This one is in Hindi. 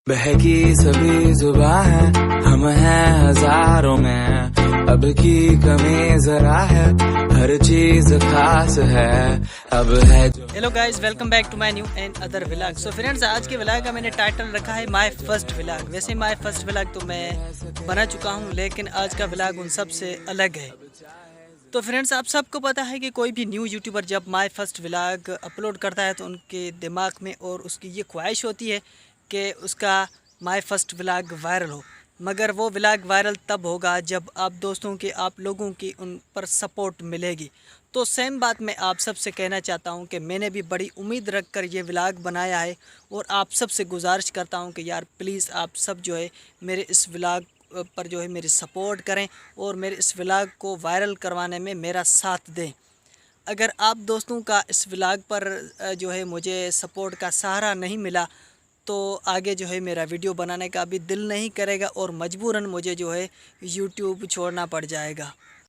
बहकी सभी जुबां है, हम हैं हजारों में, अब की कमी जरा है, हर चीज खास है, अब है जो। Hello guys, welcome back to my new and other vlog. So friends, आज के व्लॉग का मैंने टाइटल रखा है माय फर्स्ट व्लॉग। वैसे माय फर्स्ट व्लॉग तो मैं बना चुका हूं, लेकिन आज का व्लॉग उन सब से अलग है। तो फ्रेंड्स, आप सबको पता है कि कोई भी न्यू यूट्यूबर जब माय फर्स्ट व्लॉग अपलोड करता है तो उनके दिमाग में और उसकी ये ख्वाहिश होती है कि उसका माय फर्स्ट व्लॉग वायरल हो। मगर वो व्लॉग वायरल तब होगा जब आप दोस्तों की, आप लोगों की उन पर सपोर्ट मिलेगी। तो सेम बात मैं आप सब से कहना चाहता हूं कि मैंने भी बड़ी उम्मीद रख कर ये व्लॉग बनाया है, और आप सब से गुजारिश करता हूं कि यार प्लीज़ आप सब जो है मेरे इस व्लॉग पर जो है मेरी सपोर्ट करें और मेरे इस व्लॉग को वायरल करवाने में मेरा साथ दें। अगर आप दोस्तों का इस व्लॉग पर जो है मुझे सपोर्ट का सहारा नहीं मिला तो आगे जो है मेरा वीडियो बनाने का भी दिल नहीं करेगा और मजबूरन मुझे जो है यूट्यूब छोड़ना पड़ जाएगा।